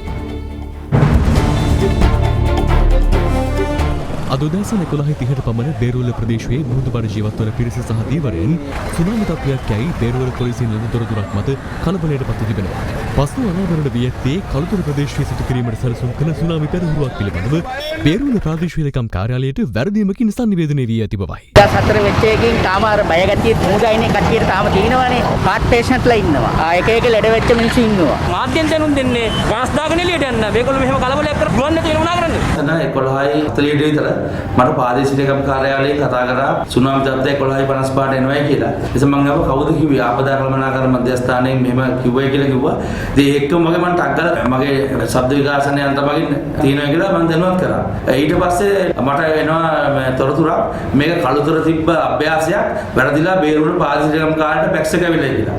අද උදෑසන 11:30ට පමණ බේරුවල ප්‍රදේශයේ මුහුදුබඩ ජීවත් වන පිරිස සහ දීවරයන් සුනාමි තත්ත්වයක් යයි බේරුවල පොලිසිය නිලධාරීන් මත කලබලයට පත් තිබෙනවා. පසුව අනාවරණ වී ඇත්තේ කළුතර ප්‍රදේශයේ සිදු කිරීමට සැලසුම් කළ සුනාමි පෙරහුරුවක් පිළිබඳව බේරුවල ප්‍රාදේශීය ලේකම් කාර්යාලයට වැරදීමකින් සංනිවේදනය වී ඇති බවයි. 14 වෙච්ච එකකින් තාම අර බය ගැතිය මුදායිනේ කට්ටියට තාම තියෙනවානේ. කාඩ් පේෂන්ට්ලා ඉන්නවා. එක එක ලෙඩ වෙච්ච මිනිස්සු ඉන්නවා. මාධ්‍යෙන් දැනුම් දෙන්නේ වාස් දාගෙන එළියට යන්න. මේගොල්ලෝ මෙහෙම කලබලයක් කර පුළුවන් නැති වෙන උනා කරන්නේ. එතන 11:40 විතර මට ප්‍රාදේශීය ලේකම් කාර්යාලයේ කතා කරා සුනාමි තත්ත්වය 11:55ට එනවායි කියලා. එතකොට මම ආව කවුද කිව්වේ ආපදා කළමනාකරණ මධ්‍යස්ථානයෙන් මෙහෙම කිව්වයි කියලා කිව්වා. ඉතින් ඒකම මගේ මම ටක් ගාලා මගේ ශබ්ද විකාශනය යන්ත්‍රමකින් තියෙනවා කියලා මම දැනුවත් කරා. ඊට පස්සේ මට එනවා තොරතුරක් මේක කළුතර තිබ්බ අභ්‍යාසයක් වැරදිලා බේරුවල ප්‍රාදේශීය ලේකම් කාර්යාලයට ෆැක්ස් එක ඇවිල්ලා කියලා.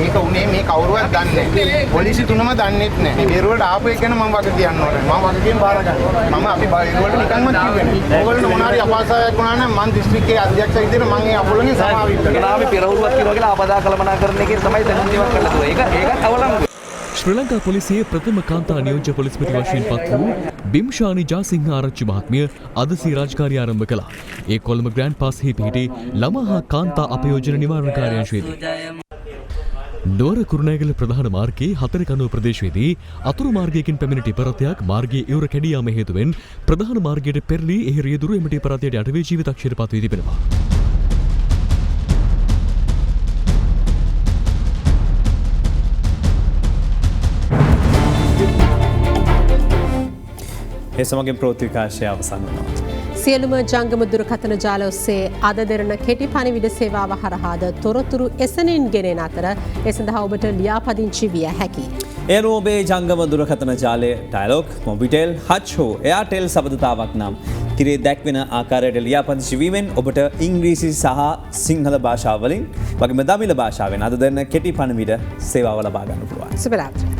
ඒක උනේ මේ කවුරුවත් දන්නේ නැහැ. පොලිසිය තුනම දන්නේත් නැහැ. මේ බේරුවලට ආපු එක ගැන මම වග කියන්න ඕනේ. මම වගකීම් බාර ගන්නවා. මම අපි බේරුවලට නිකන්ම කිව්වේ. ඕගොල්ලෝ මොනාරි අපහසුතාවයක් වුණා නම් මම දිස්ත්‍රික්කයේ අධ්‍යක්ෂ විදිහට මම ඒ අපොලගේ සමාව ඉල්ලනවා. අපි පෙරහුරුවක් කියලා කියලා ආපදා කළමනාකරණයකින් තමයි දැනුම් දීමක් කරලා තියෙන්නේ. ඒකත් අවලංගු. ශ්‍රී ලංකා පොලිසියේ ප්‍රථම කාන්තා නියෝජ්‍ය පොලිස්පති වශයෙන් පත් වූ බිම්ෂානි ජාසිංහ ආරච්චි මහත්මිය අද සිය රාජකාරිය ආරම්භ කළා. ඒ කොළඹ ග්‍රෑන්ඩ් පාස්හි පිහිටි ළමා හා කාන්තා අපයෝජන නිවාරණ කාර්යාංශයේදී. නුවර කුරුණෑගල ප්‍රධාන මාර්ගයේ 4 කනුව ප්‍රදේශයේදී අතුරු මාර්ගයකින් පැමිණ ටිපරතයක් මාර්ගයේ ඉවුර කැඩී යාම හේතුවෙන් ප්‍රධාන මාර්ගයට පෙරළී එහි රියදුරු එම ටිපරතයට යට වී ජීවිතක්ෂයට පත් වී තිබෙනවා. ඒ සමගින් ප්‍රවෘත්ති අවසන් වෙනවා. සියලුම ජංගම දුරකථන ජාල ඔස්සේ අද දෙරණ කෙටි පණිවිඩ සේවාව හරහාද තොරතුරු එසනින් ගෙනෙන අතර ඒ සඳහා ඔබට ලියාපදිංචි විය හැකියි. ඒ ඔබේ ජංගම දුරකථන ජාලය ඩයලොග්, මොබිටෙල්, හච් හෝ එයාටෙල් සබඳතාවක් නම් තිරේ දැක්වෙන ආකාරයට ලියාපදිංචි වීමෙන් ඔබට ඉංග්‍රීසි සහ සිංහල භාෂාවලින් වගේම දමිළ භාෂාවෙන් අද දෙරණ කෙටි පණිවිඩ සේවාව ලබා ගන්න පුළුවන්. සුබ රාත්‍රී.